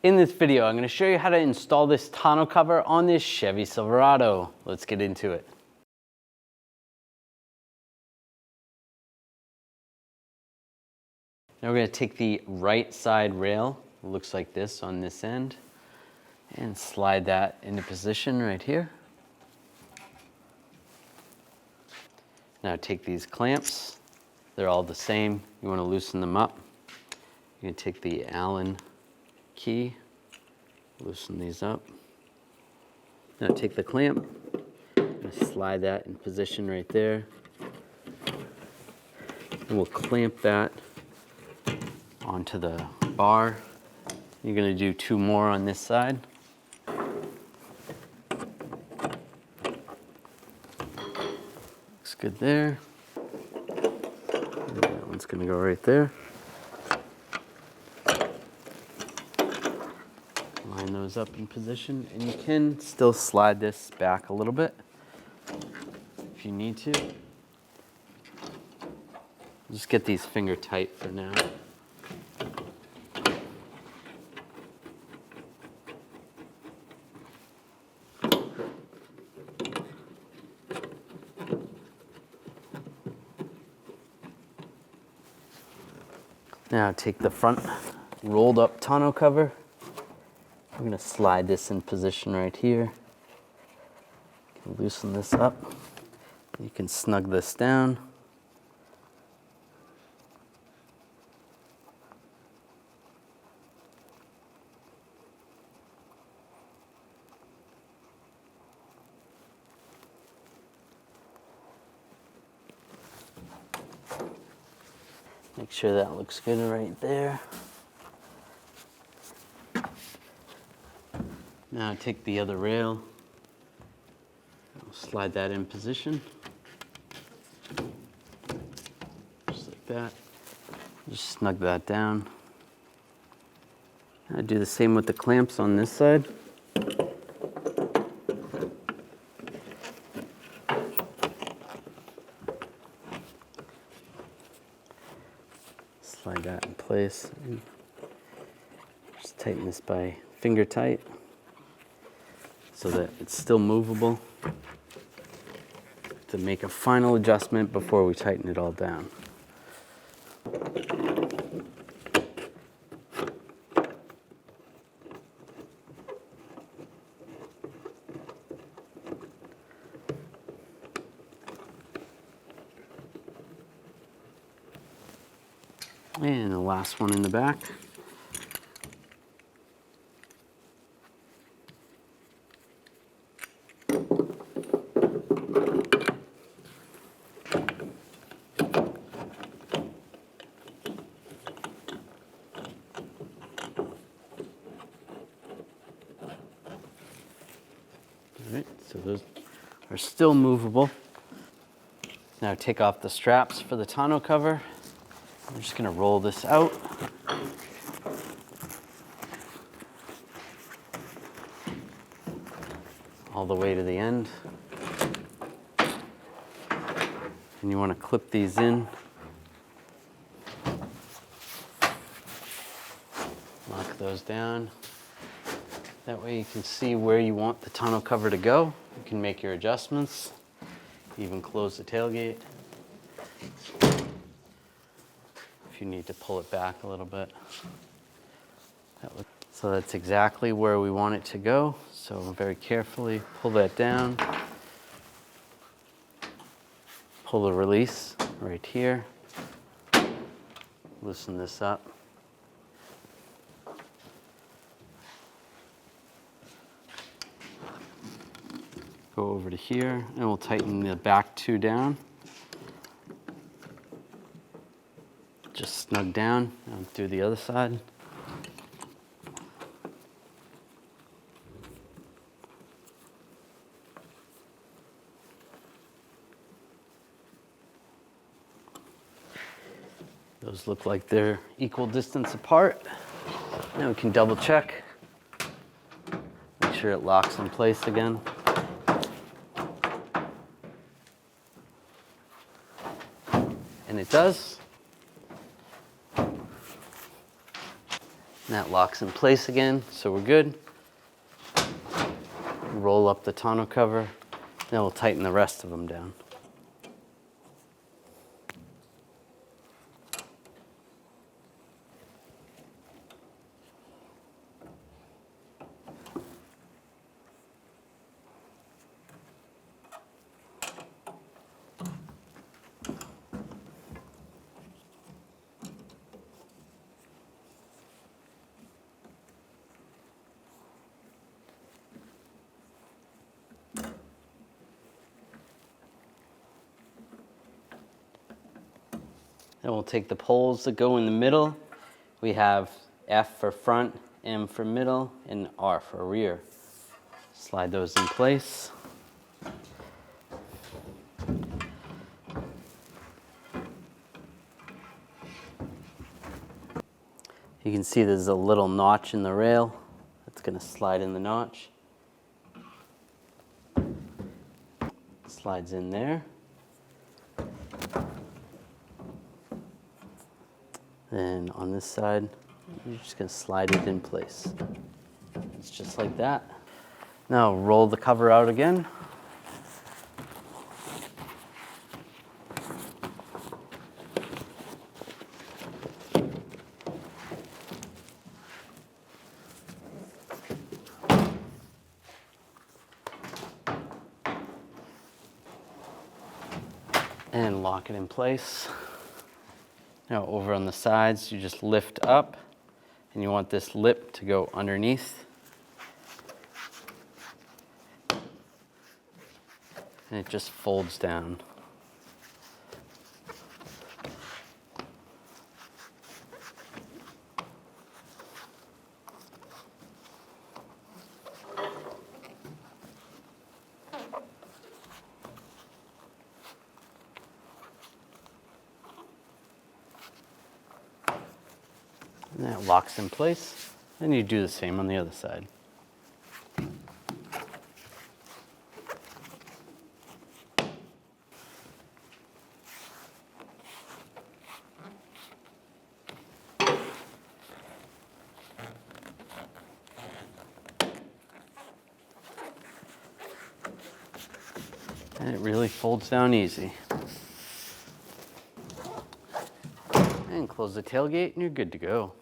In this video, I'm going to show you how to install this tonneau cover on this Chevy Silverado. Let's get into it. Now we're going to take the right side rail, it looks like this on this end, and slide that into position right here. Now take these clamps, they're all the same, you want to loosen them up. You're going to take the Allen key, loosen these up. Now take the clamp, and slide that in position right there. And we'll clamp that onto the bar. You're going to do two more on this side. Looks good there. And that one's going to go right there. Line those up in position, and you can still slide this back a little bit if you need to. Just get these finger tight for now. Now take the front rolled up tonneau cover. We're going to slide this in position right here. Loosen this up. You can snug this down. Make sure that looks good right there. Now take the other rail, slide that in position, just like that. Just snug that down. I do the same with the clamps on this side. Slide that in place. Just tighten this by finger tight so that it's still movable. To make a final adjustment before we tighten it all down. And the last one in the back. Alright, so those are still movable. Now take off the straps for the tonneau cover. I'm just going to roll this out. All the way to the end. And you want to clip these in. Lock those down. That way you can see where you want the tonneau cover to go. You can make your adjustments. Even close the tailgate. You need to pull it back a little bit. So that's exactly where we want it to go. So very carefully pull that down. Pull the release right here. Loosen this up. Go over to here and we'll tighten the back two down. Just snug down and through the other side. Those look like they're equal distance apart. Now we can double check. Make sure it locks in place again. And it does. And that locks in place again, so we're good. Roll up the tonneau cover, then we'll tighten the rest of them down. Then we'll take the poles that go in the middle. We have F for front, M for middle, and R for rear. Slide those in place. You can see there's a little notch in the rail. That's going to slide in the notch. Slides in there. Then on this side, you're just going to slide it in place. It's just like that. Now roll the cover out again. And lock it in place. Now over on the sides, you just lift up, and you want this lip to go underneath. And it just folds down. And that locks in place. And you do the same on the other side. And it really folds down easy. And close the tailgate and you're good to go.